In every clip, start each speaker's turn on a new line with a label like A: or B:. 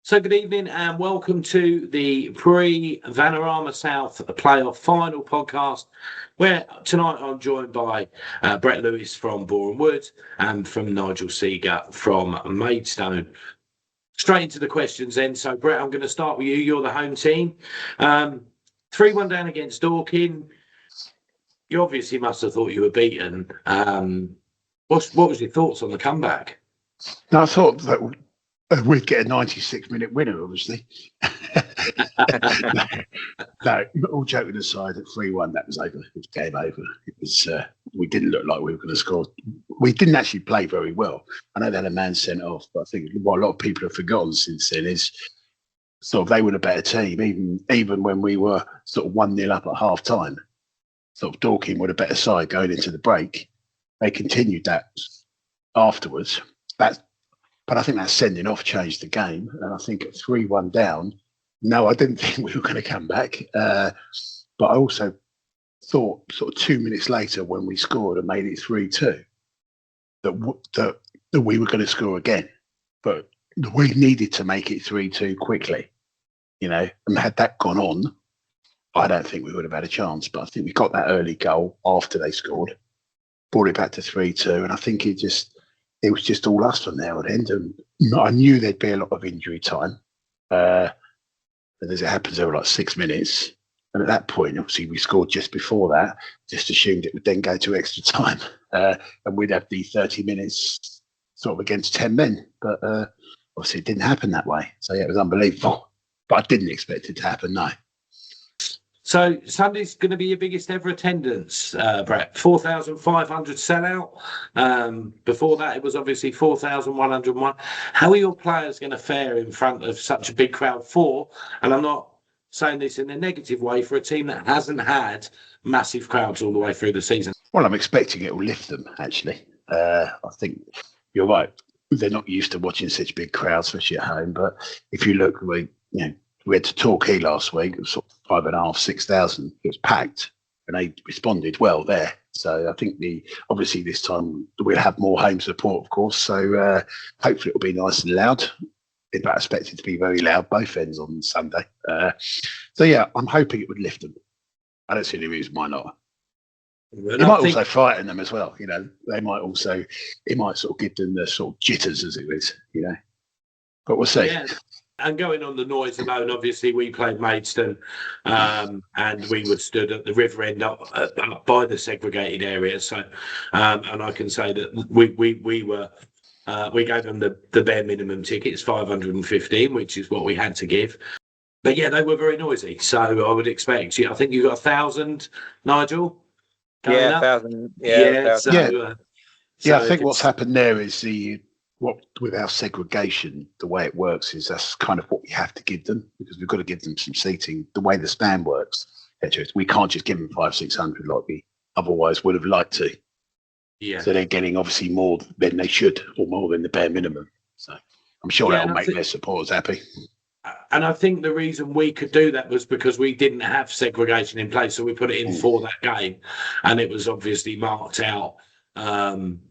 A: So good evening and welcome to the pre-Vanarama South playoff final podcast, where tonight I'm joined by Brett Lewis from Boreham and from Nigel Seager from Maidstone. Straight into the questions then. So Brett, I'm going to start with you. You're the home team. 3-1 down against Dorking. You obviously must have thought you were beaten. What was your thoughts on the comeback?
B: No, I thought that we'd get a 96-minute winner, obviously. no, all joking aside, at 3-1, that was over. It was game over. It was. We didn't look like we were going to score. We didn't actually play very well. I know they had a man sent off, but I think what a lot of people have forgotten since then is sort of they were a better team, even when we were sort of 1-0 up at half time. Sort of Dorking were a better side going into the break. They continued that afterwards. But I think that sending off changed the game. And I think at 3-1 down, no, I didn't think we were going to come back. But I also thought sort of 2 minutes later when we scored and made it 3-2, that we were going to score again. But we needed to make it 3-2 quickly, and had that gone on, I don't think we would have had a chance. But I think we got that early goal after they scored, brought it back to 3-2. And I think it was just all us from there on end. And I knew there'd be a lot of injury time. And as it happens, there were like 6 minutes. And at that point, obviously, we scored just before that, just assumed it would then go to extra time. And we'd have the 30 minutes sort of against 10 men. But obviously, it didn't happen that way. So, yeah, it was unbelievable. But I didn't expect it to happen, no.
A: So Sunday's going to be your biggest ever attendance, Brett. 4,500 sellout. Before that, it was obviously 4,101. How are your players going to fare in front of such a big crowd? And I'm not saying this in a negative way, for a team that hasn't had massive crowds all the way through the season.
B: Well, I'm expecting it will lift them, actually. I think you're right. They're not used to watching such big crowds, especially at home. But if you look, we had to Torquay last week. It was sort of 5,500, 6,000. It was packed, and they responded well there. So I think obviously this time we'll have more home support, of course. So hopefully it'll be nice and loud. I expect it to be very loud both ends on Sunday. So yeah, I'm hoping it would lift them. I don't see any reason why not. It might also frighten them as well. They might also, it might sort of give them the sort of jitters, as it is. But we'll see.
A: Yeah. And going on the noise alone, obviously we played Maidstone, and we were stood at the river end up by the segregated area. So, and I can say that we gave them the bare minimum tickets, 515, which is what we had to give. But yeah, they were very noisy. So I would expect. I think you got 1,000, Nigel.
C: Yeah, 1,000.
B: I think what's happened there is with our segregation, the way it works is that's kind of what we have to give them, because we've got to give them some seating. The way the stand works, we can't just give them 500-600 like we otherwise would have liked to.
A: Yeah.
B: So they're getting obviously more than they should, or more than the bare minimum. So I'm sure that'll make their supporters happy.
A: And I think the reason we could do that was because we didn't have segregation in place, so we put it in for that game, and it was obviously marked out. And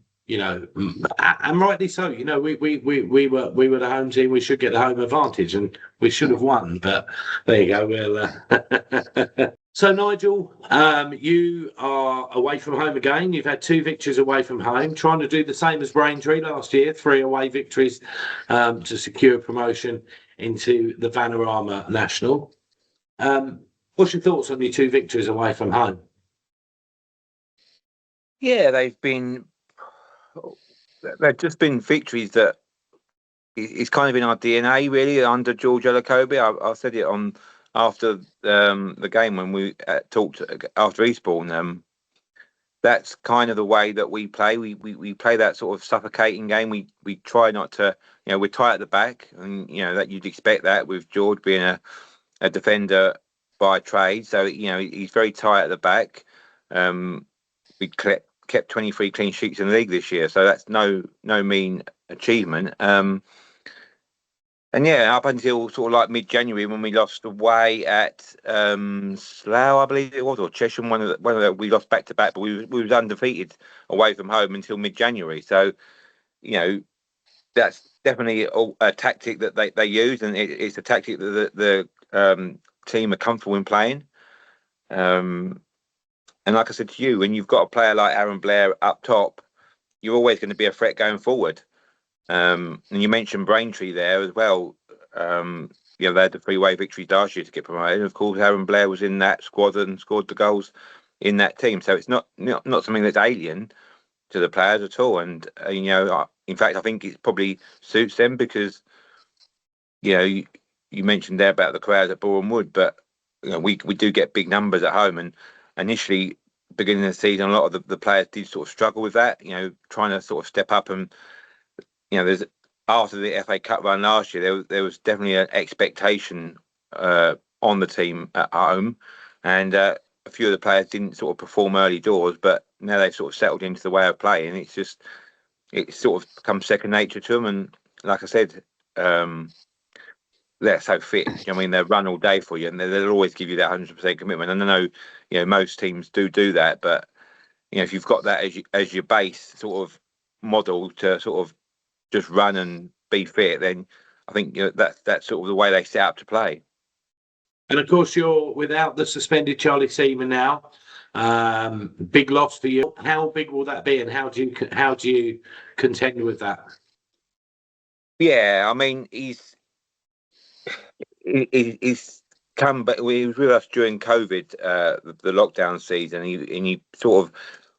A: rightly so. We were the home team. We should get the home advantage, and we should have won. But there you go. So Nigel, you are away from home again. You've had 2 victories away from home, trying to do the same as Braintree last year, 3 away victories to secure promotion into the Vanarama National. What's your thoughts on your 2 victories away from home?
C: Yeah, they've just been victories that it's kind of in our DNA, really, under George Elokobi. I said it on after the game when we talked after Eastbourne. That's kind of the way that we play. We play that sort of suffocating game. We try not to, we're tight at the back, and that you'd expect that with George being a defender by trade. So he's very tight at the back. We kept 23 clean sheets in the league this year, so that's no mean achievement. And yeah, up until sort of like mid-January when we lost away at Slough, I believe it was, or Chesham, one of the, we lost back to back, but we was undefeated away from home until mid-January. So that's definitely a tactic that they use, and it's a tactic that the team are comfortable in playing. And like I said to you, when you've got a player like Aaron Blair up top, you're always going to be a threat going forward. And you mentioned Braintree there as well. They had the 3-way victory last year to get promoted. Of course, Aaron Blair was in that squad and scored the goals in that team. So it's not something that's alien to the players at all. And in fact, I think it probably suits them because you mentioned there about the crowds at Boreham Wood, but we do get big numbers at home. And initially, beginning of the season, a lot of the players did sort of struggle with that. Trying to sort of step up and there's after the FA Cup run last year, there was definitely an expectation on the team at home, and a few of the players didn't sort of perform early doors, but now they've sort of settled into the way of playing. It's sort of become second nature to them, and like I said, they're so fit. I mean, they run all day for you, and they'll always give you that 100% commitment. And I know, most teams do that, but if you've got that as your base sort of model to sort of just run and be fit, then I think that's sort of the way they set up to play.
A: And of course, you're without the suspended Charlie Seaman now. Big loss for you. How big will that be, and how do you contend with that?
C: Yeah, I mean, he's come, but he was with us during COVID, the lockdown season. He sort of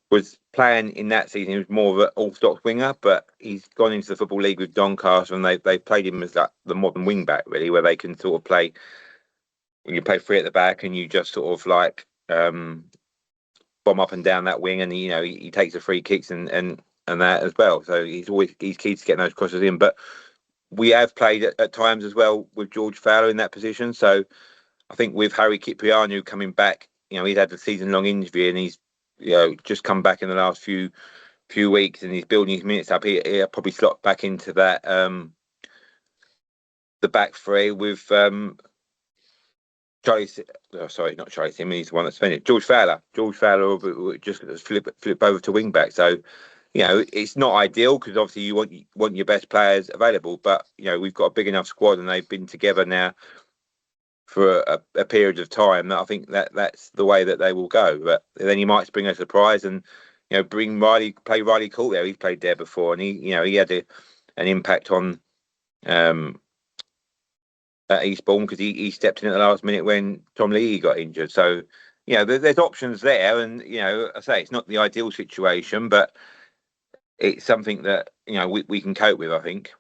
C: was playing in that season. He was more of an all-stock winger, but he's gone into the Football League with Doncaster, and they played him as like the modern wing back, really, where they can sort of play. You play free at the back, and you just sort of like bomb up and down that wing, and he takes the free kicks and that as well. So he's key to getting those crosses in. But we have played at times as well with George Fowler in that position. So I think with Harry Kiprianu coming back, he's had a season-long injury, and he's just come back in the last few weeks, and he's building his minutes up. He'll probably slot back into that the back three with Charlie. Oh, sorry, not Charlie Seaman. He's the one that's finished. George Fowler will just flip over to wing back. So it's not ideal because obviously you want your best players available, but we've got a big enough squad, and they've been together now for a period of time that I think that's the way that they will go. But then you might spring a surprise and bring play Riley Court there. He's played there before, and he had an impact on at Eastbourne because he stepped in at the last minute when Tom Leahy got injured. So there's options there, and I say it's not the ideal situation, but it's something that we can cope with, I think.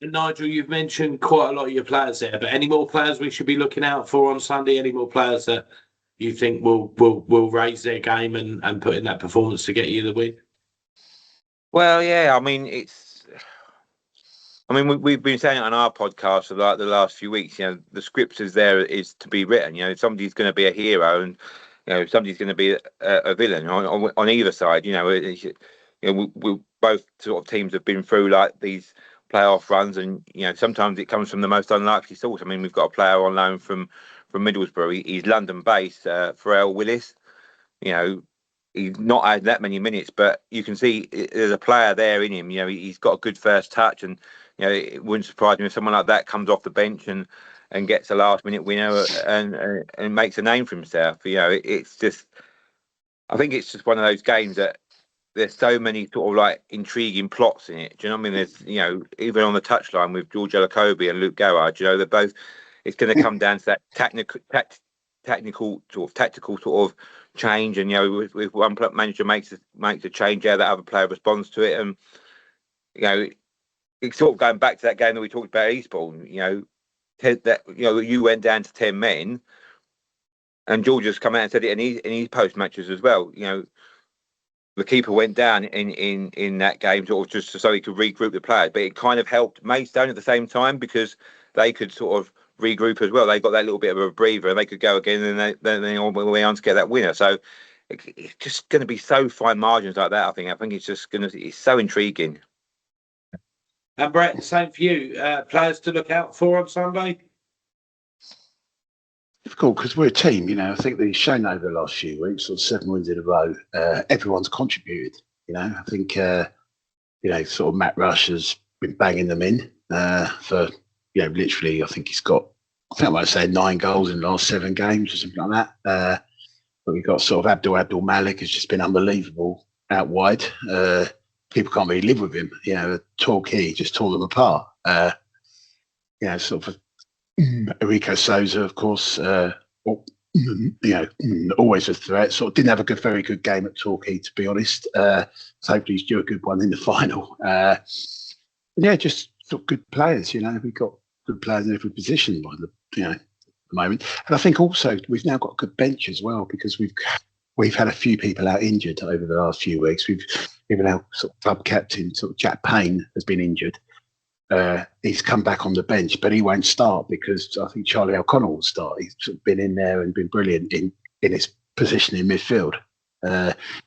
A: Nigel, you've mentioned quite a lot of your players there, but any more players we should be looking out for on Sunday? Any more players that you think will raise their game and put in that performance to get you the win?
C: Well, yeah, I mean, we've been saying it on our podcast for like the last few weeks. The script is to be written. Somebody's going to be a hero, and somebody's going to be a villain on either side. We both sort of teams have been through like these playoff runs, and sometimes it comes from the most unlikely source. I mean, we've got a player on loan from Middlesbrough. He's London based, Fel Willis. He's not had that many minutes, but you can see there's a player there in him. He's got a good first touch, and it wouldn't surprise me if someone like that comes off the bench and gets a last minute winner and makes a name for himself. It's just, I think it's just one of those games that there's so many sort of like intriguing plots in it. Do you know what I mean? There's, even on the touchline with George Elokobi and Luke Garrard, they're both, it's going to come down to that tactical sort of change. And, with one manager makes a change, that other player responds to it. And, it's sort of going back to that game that we talked about at Eastbourne, you went down to 10 men, and George has come out and said it in his post matches as well. The keeper went down in that game sort of just so he could regroup the players, but it kind of helped Maidstone at the same time because they could sort of regroup as well. They got that little bit of a breather, and they could go again, and then they all went on to get that winner. So it's just going to be so fine margins like that. I think it's just it's so intriguing.
A: And Brett, same for you. Players to look out for on Sunday?
B: Difficult because we're a team, I think they've shown over the last few weeks, sort of 7 wins in a row, everyone's contributed. I think, sort of Matt Rush has been banging them in for literally. I think I might say 9 goals in the last 7 games or something like that. But we've got sort of Abdul Malik has just been unbelievable out wide. People can't really live with him. Torquay just tore them apart. Sort of Enrico Souza, of course. Always a threat. Sort of didn't have a very good game at Torquay, to be honest. So hopefully he's due a good one in the final. Just sort of good players. We've got good players in every position at the moment. And I think also we've now got a good bench as well, because we've had a few people out injured over the last few weeks. Even our sort of club captain, sort of Jack Payne, has been injured. He's come back on the bench, but he won't start because I think Charlie O'Connell will start. He's sort of been in there and been brilliant in his position in midfield.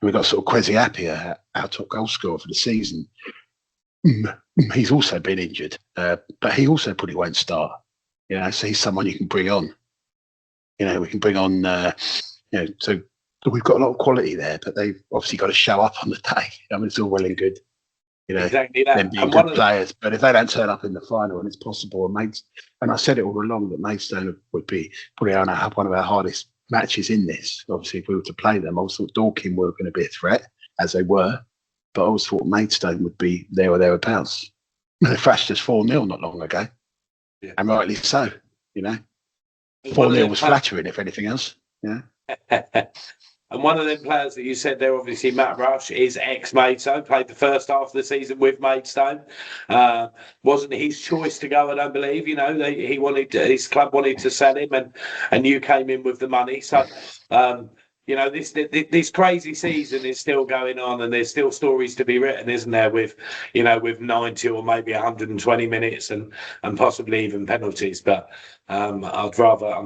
B: We've got sort of Kwesi Appiah, our top goal scorer for the season. He's also been injured, but he also probably won't start. So he's someone you can bring on. We can bring on. So we've got a lot of quality there, but they've obviously got to show up on the day. I mean, it's all well and good.
A: Exactly that.
B: Them being good players, but if they don't turn up in the final, and it's possible, and I said it all along that Maidstone would be probably one of our hardest matches in this. Obviously, if we were to play them, I always thought Dorking were going to be a threat, as they were, but I always thought Maidstone would be there or thereabouts. They thrashed us 4-0 not long ago, and rightly so. 4-0 was flattering, if anything else.
A: And one of them players that you said there, obviously Matt Rush, is ex-Maidstone, played the first half of the season with Maidstone. Wasn't his choice to go, I don't believe. His club wanted to sell him, and you came in with the money. So, this crazy season is still going on, and there's still stories to be written, isn't there? With 90 or maybe 120 minutes and possibly even penalties. But I'm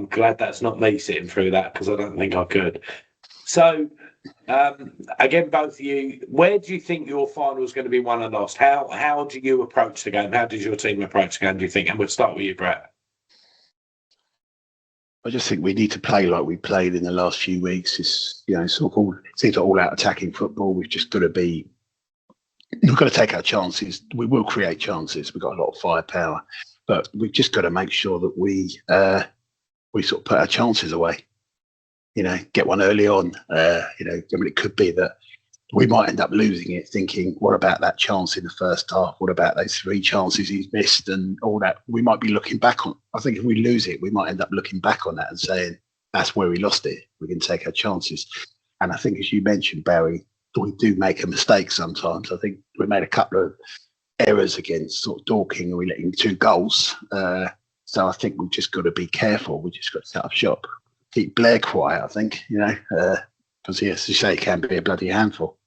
A: glad that's not me sitting through that, because I don't think I could. So, again, both of you, where do you think your final is going to be won and lost? How do you approach the game? How does your team approach the game, do you think? And we'll start with you, Brett.
B: I just think we need to play like we played in the last few weeks. It's sort of seems like all out attacking football. We've just got to take our chances. We will create chances. We've got a lot of firepower, but we've just got to make sure that we sort of put our chances away. Get one early on. It could be that we might end up losing it, thinking, what about that chance in the first half? What about those 3 chances he's missed and all that? We might be looking back on. I think if we lose it, we might end up looking back on that and saying, that's where we lost it. We can take our chances. And I think, as you mentioned, Barry, we do make a mistake sometimes. I think we made a couple of errors against sort of Dorking, and we let in 2 goals. So I think we've just got to be careful. We just got to set up shop. Keep Blair quiet, I think, because as you say, it can be a bloody handful.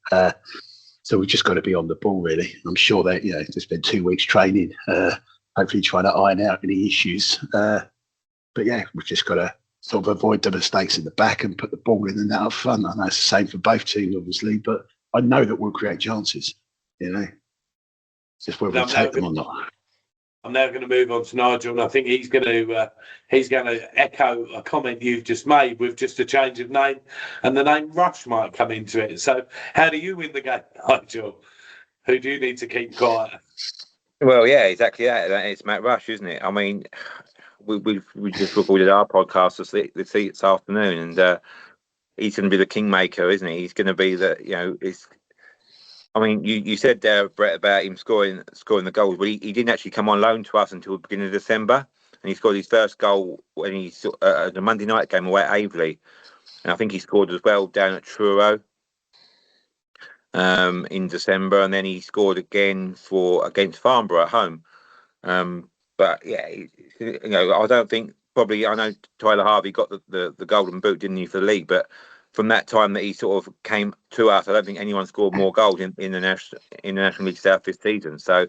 B: So we've just got to be on the ball, really. I'm sure that, there's been 2 weeks training, hopefully trying to iron out any issues. But we've just got to sort of avoid the mistakes in the back and put the ball in and out of fun. I know it's the same for both teams, obviously, but I know that we'll create chances, It's just whether we take them or not.
A: I'm now going to move on to Nigel, and I think he's going to echo a comment you've just made with just a change of name, and the name Rush might come into it. So, how do you win the game, Nigel? Who do you need to keep quiet?
C: Well, yeah, exactly that. It's Matt Rush, isn't it? I mean, we just recorded our podcast this afternoon, and he's going to be the kingmaker, isn't he? He's going to be I mean, you said there, Brett, about him scoring the goals. Well, he didn't actually come on loan to us until the beginning of December, and he scored his first goal when he the Monday night game away at Aveley, and I think he scored as well down at Truro in December, and then he scored again against Farnborough at home. But yeah, I don't think I know Tyler Harvey got the golden boot, didn't he, for the league, but from that time that he sort of came to us, I don't think anyone scored more goals in the National League South this season. So,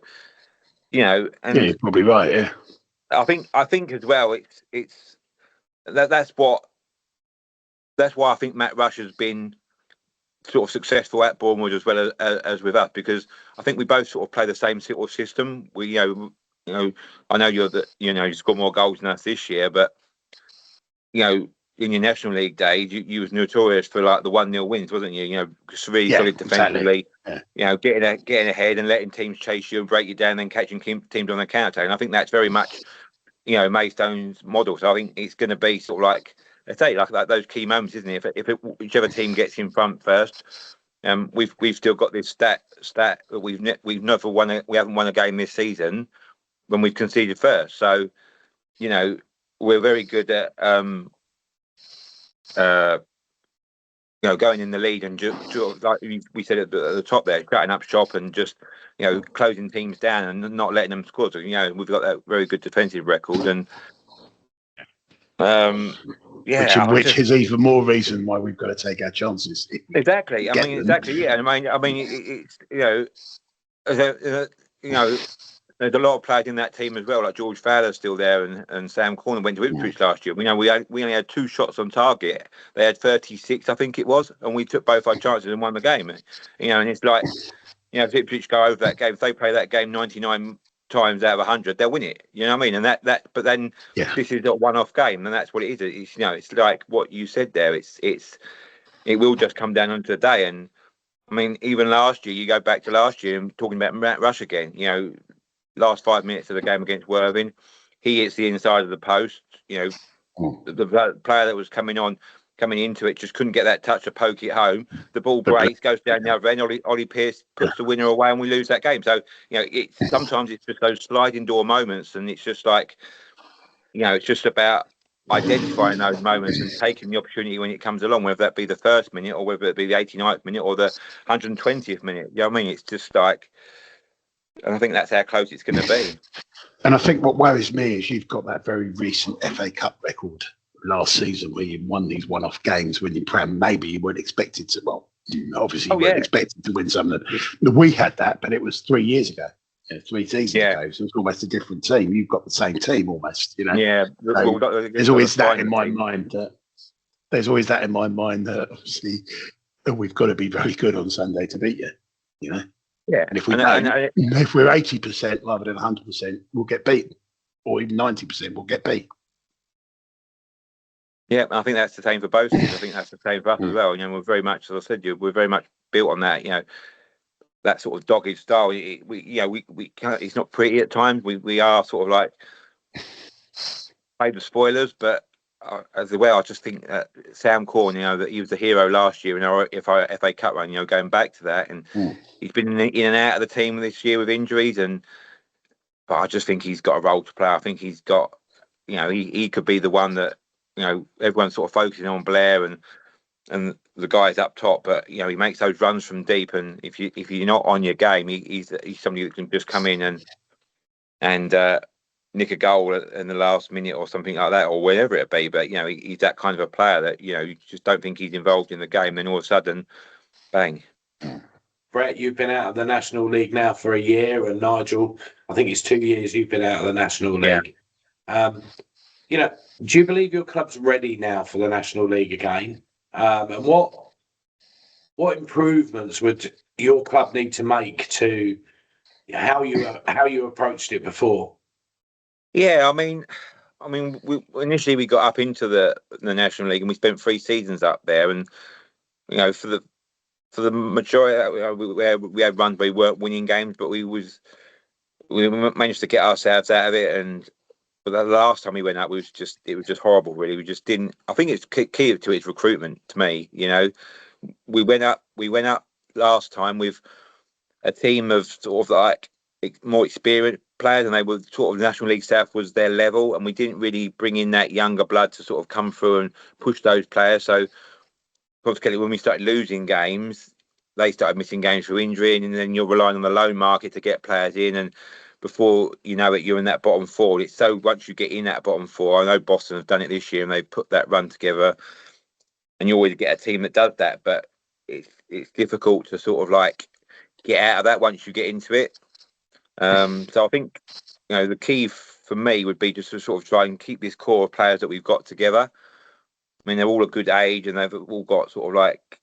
C: and
B: you're probably right. Yeah,
C: I think as well, that's why I think Matt Rush has been sort of successful at Bournemouth as well as with us, because I think we both sort of play the same sort of system. We, I know you score more goals than us this year, but in your National League days, you was notorious for like the 1-0 wins, wasn't you? You know, really
B: Yeah,
C: solid defensively.
B: exactly.
C: You know, getting ahead and letting teams chase you and break you down, then catching teams on the counter. And I think that's very much, you know, Maidstone's model. So I think it's going to be sort of like I say, like those key moments, isn't it? If whichever team gets in front first. We've still got this stat that we haven't won a game this season when we've conceded first. So, you know, we're very good at you know, going in the lead and just like we said at the top there, cracking up shop and just, you know, closing teams down and not letting them score. So, you know, we've got that very good defensive record, and yeah,
B: which is even more reason why we've got to take our chances.
C: Exactly. I mean, exactly. Yeah. I mean, it's you know, you know, there's a lot of players in that team as well. Like George Fowler's still there, and Sam Corner went to Ipswich last year. We know we only had 2 shots on target. They had 36, I think it was, and we took both our chances and won the game. You know, and it's like, you know, if Ipswich go over that game, if they play that game 99 times out of 100, they'll win it. You know what I mean? And that, but then this is a one-off game, and that's what it is. It's, you know, it's like what you said there. It will just come down onto the day. And I mean, even last year, you go back to last year and talking about Matt Rush again. You know, last 5 minutes of the game against Worthing, he hits the inside of the post. You know, the player that was coming into it just couldn't get that touch to poke it home. The ball breaks, goes down the other end. Ollie Pearce puts the winner away, and we lose that game. So, you know, sometimes it's just those sliding door moments, and it's just like, you know, it's just about identifying those moments and taking the opportunity when it comes along, whether that be the first minute or whether it be the 89th minute or the 120th minute. You know what I mean? It's just like, and I think that's how close it's going to be.
B: And I think what worries me is you've got that very recent FA Cup record last season where you won these one-off games when you maybe you weren't expected to. Well, obviously you weren't expected to win some of them. We had that, but it was 3 years ago. 3 seasons ago, so it's almost a different team. You've got the same team almost, you know.
C: Yeah,
B: so there's always that in my mind. That obviously we've got to be very good on Sunday to beat you, you know.
C: Yeah,
B: and if we don't, if we're 80% rather than 100%, we'll get beaten, or even 90%, we'll get beat.
C: Yeah, I think that's the same for both teams. I think that's the same for us as well. You know, we're very much, as I said, we're very much built on that. You know, that sort of dogged style. We can't, it's not pretty at times. We are sort of like play the spoilers, but as well, I just think that Sam Corn, you know, that he was the hero last year in our FA Cup run. You know, going back to that, and he's been in and out of the team this year with injuries, but I just think he's got a role to play. I think he's got, you know, he could be the one that, you know, everyone's sort of focusing on Blair and the guys up top, but you know, he makes those runs from deep, and if you're not on your game, he's somebody that can just come in and nick a goal in the last minute or something like that, or wherever it be. But you know, he's that kind of a player that, you know, you just don't think he's involved in the game, then all of a sudden, bang.
A: Brett, you've been out of the National League now for a year, and Nigel, I think it's 2 years you've been out of the National League. You know, do you believe your club's ready now for the National League again? And what improvements would your club need to make to how you approached it before?
C: Yeah, I mean, initially we got up into the National League and we spent 3 seasons up there, and you know, for the majority, we had runs where we weren't winning games, but we managed to get ourselves out of it. And but the last time we went up, it was just horrible. Really, we just didn't. I think it's key to its recruitment. To me, you know, we went up last time with a team of sort of like more experienced players, and they were sort of National League South was their level, and we didn't really bring in that younger blood to sort of come through and push those players. So consequently, when we started losing games, they started missing games through injury, and then you're relying on the loan market to get players in, and before you know it, you're in that bottom 4. It's so once you get in that bottom 4, I know Boston have done it this year and they put that run together, and you always get a team that does that, but it's difficult to sort of like get out of that once you get into it. So I think, you know, the key for me would be just to sort of try and keep this core of players that we've got together. I mean, they're all a good age and they've all got sort of like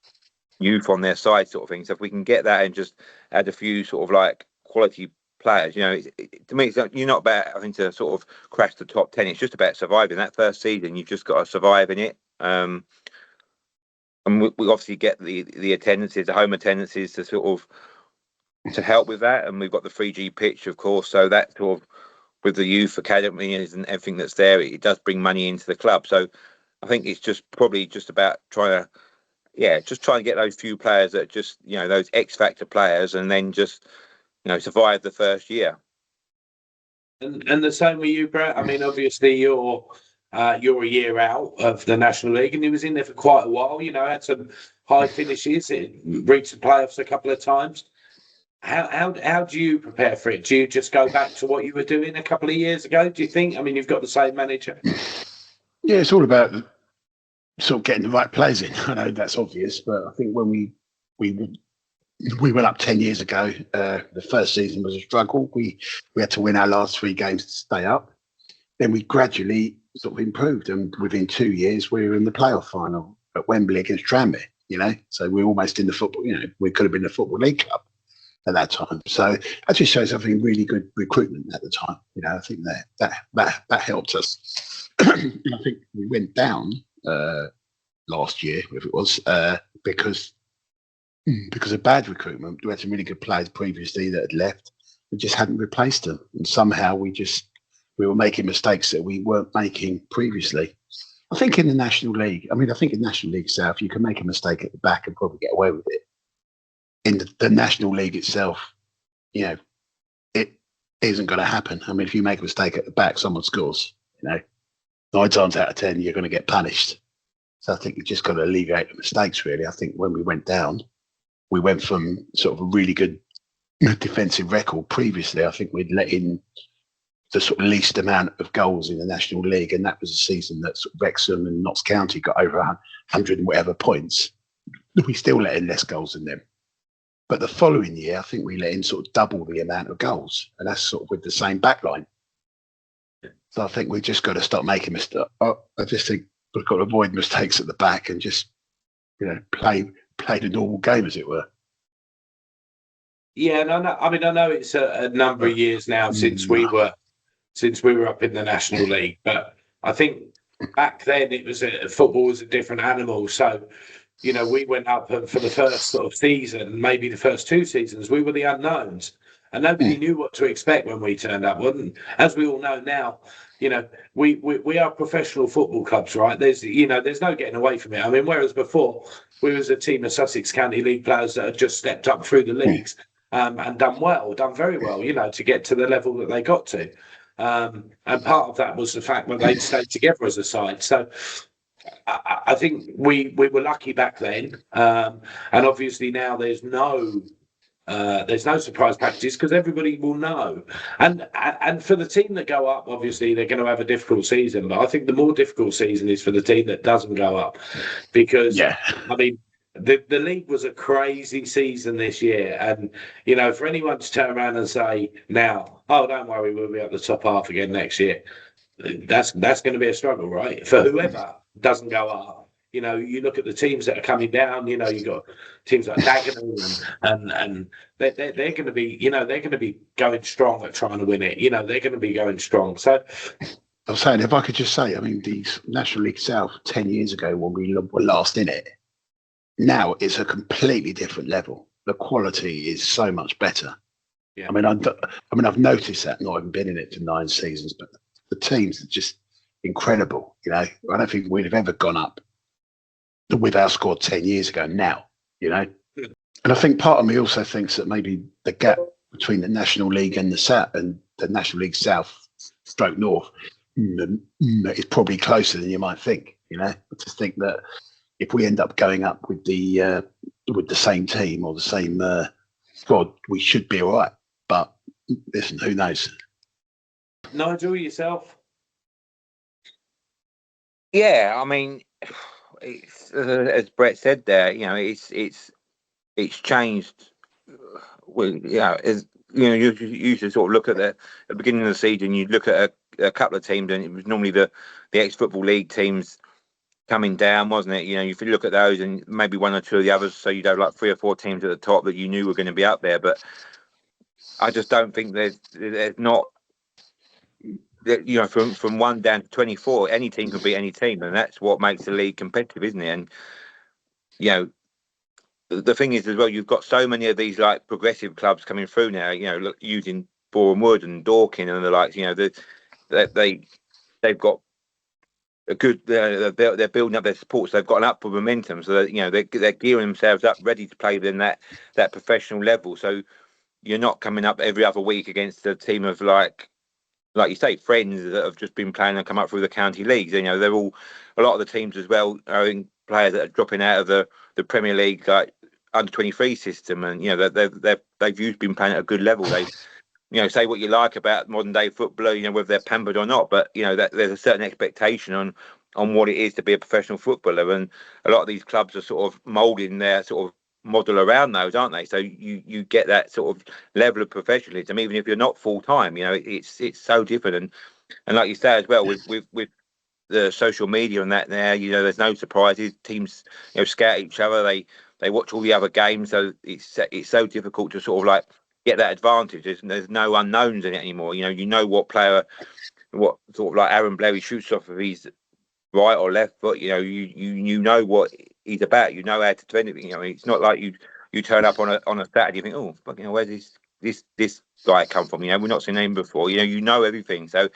C: youth on their side sort of thing. So if we can get that and just add a few sort of like quality players, you know, to me, you're not about having to sort of crash the top 10. It's just about surviving that first season. You've just got to survive in it. And we obviously get the attendances, the home attendances to sort of to help with that. And we've got the 3G pitch, of course, so that sort of with the youth academies and everything that's there, it does bring money into the club. So I think it's just probably just about trying to get those few players that just, those X factor players, and then just, survive the first year.
A: And the same with you, Brett. I mean, obviously you're a year out of the National League, and he was in there for quite a while. Had some high finishes, reached the playoffs a couple of times. How do you prepare for it? Do you just go back to what you were doing a couple of years ago? Do you think? I mean, you've got the same manager.
B: Yeah, it's all about sort of getting the right players in. I know that's obvious, but I think when we went up 10 years ago, the first season was a struggle. We had to win our last 3 games to stay up. Then we gradually sort of improved, and within 2 years we were in the playoff final at Wembley against Tranmere. So we're almost in the football. We could have been the Football League Club at that time. So that just shows something really good recruitment at the time. I think that helped us. I think we went down last year, if it was, because of bad recruitment. We had some really good players previously that had left. We just hadn't replaced them, and somehow we were making mistakes that we weren't making previously. I think in the National League, in National League South, you can make a mistake at the back and probably get away with it. In the National League itself, it isn't going to happen. If you make a mistake at the back, someone scores. 9 times out of 10, you're going to get punished. So I think you just got to alleviate the mistakes, really. I think when we went down, we went from sort of a really good defensive record previously. I think we'd let in the sort of least amount of goals in the National League, and that was a season that sort of Wrexham and Notts County got over 100 and whatever points. We still let in less goals than them. But the following year, I think we let in sort of double the amount of goals, and that's sort of with the same backline. So I think we've just got to stop making mistakes. I just think we've got to avoid mistakes at the back and just, play the normal game, as it were.
A: Yeah, and I know it's a number of years now since we were up in the National League, but I think back then football was a different animal. So, we went up, and for the first sort of season, maybe the first 2 seasons, we were the unknowns, and nobody knew what to expect when we turned up. As we all know now, we are professional football clubs, right? There's no getting away from it. Whereas before we was a team of Sussex County League players that had just stepped up through the leagues and done very well, to get to the level that they got to. And part of that was the fact that they stayed together as a side. So I think we were lucky back then, and obviously now there's no surprise packages because everybody will know. And for the team that go up, obviously they're going to have a difficult season. But I think the more difficult season is for the team that doesn't go up, because the league was a crazy season this year, and for anyone to turn around and say now, oh, don't worry, we'll be at the top half again next year, that's going to be a struggle, right? For whoever doesn't go up. You look at the teams that are coming down. You've got teams like Dagenham, and they're going to be, they're going to be going strong at trying to win it. They're going to be going strong. So
B: I was saying, if I could just say, the National League South 10 years ago when we were last in it, now it's a completely different level. The quality is so much better.
A: Yeah.
B: I've noticed that, not having been in it for 9 seasons, but the teams are just incredible. I don't think we'd have ever gone up with our score 10 years ago now, And I think part of me also thinks that maybe the gap between the National League and the South and the National League South / North is probably closer than you might think. I just think that if we end up going up with the same team or the same squad, we should be all right. But listen, who knows?
A: Nigel, yourself?
C: Yeah, it's, as Brett said there, it's changed. As you used to sort of look at the beginning of the season, you look at a couple of teams, and it was normally the ex-Football League teams coming down, wasn't it? If you look at those and maybe 1 or 2 of the others, so you'd have like 3 or 4 teams at the top that you knew were going to be up there. But I just don't think there's not from 1 down to 24, any team can beat any team, and that's what makes the league competitive, isn't it? And the thing is as well, you've got so many of these like progressive clubs coming through now. Using Boreham Wood and Dorking and the likes. They've got a good. They're building up their support, so they've got an upward momentum. So that, they're gearing themselves up, ready to play within that professional level. So you're not coming up every other week against a team of like you say, friends that have just been playing and come up through the county leagues. They're all, a lot of the teams as well are in players that are dropping out of the Premier League, like under 23 system, and they've been playing at a good level. They say what you like about modern day football, whether they're pampered or not, but that there's a certain expectation on what it is to be a professional footballer, and a lot of these clubs are sort of moulding their sort of model around those, aren't they? So you get that sort of level of professionalism, even if you're not full time. It's so different, and like you say as well, with the social media and that now, there's no surprises. Teams scout each other, they watch all the other games, so it's so difficult to sort of like get that advantage. There's no unknowns in it anymore. What player, what sort of like Aaron Blair shoots off of his right or left foot. You know what he's about. You know how to do anything. It's not like you turn up on a Saturday, you think, oh, fucking, where's this guy come from? We've not seen him before. You know everything. So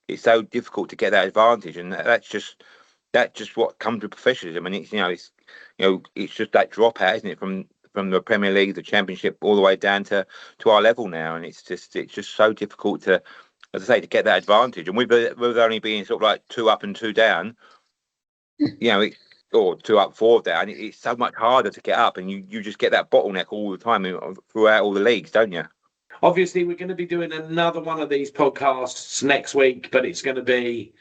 C: it's so difficult to get that advantage, and that's just what comes with professionalism. And it's just that dropout, isn't it, from the Premier League, the Championship, all the way down to our level now, and it's just so difficult to, as I say, to get that advantage. And with only being sort of like 2 up and 2 down, or 2 up, 4 down, it's so much harder to get up, and you just get that bottleneck all the time throughout all the leagues, don't you?
A: Obviously, we're going to be doing another one of these podcasts next week, but it's going to be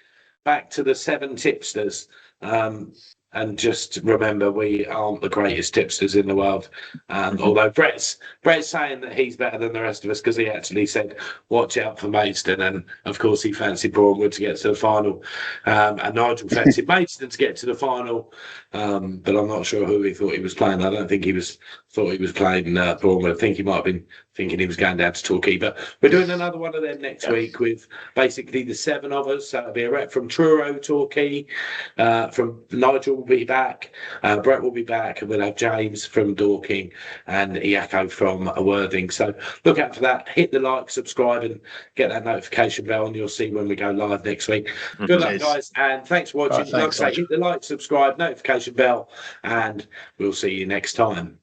A: back to the 7 tipsters. And just remember, we aren't the greatest tipsters in the world. Although Brett's saying that he's better than the rest of us because he actually said, watch out for Maidstone. And of course, he fancied Boreham Wood to get to the final. And Nigel fancied Maidstone to get to the final. But I'm not sure who he thought he was playing. I don't think he thought he was playing Boreham Wood. I think he might have been thinking he was going down to Torquay. But we're doing another one of them next week with basically the 7 of us. So it'll be a rep from Truro, Torquay, from Nigel will be back, Brett will be back, and we'll have James from Dorking and Iako from Worthing. So look out for that. Hit the like, subscribe, and get that notification bell, and you'll see when we go live next week. Good luck, guys, and thanks for watching. Like I say, hit the like, subscribe, notification bell, and we'll see you next time.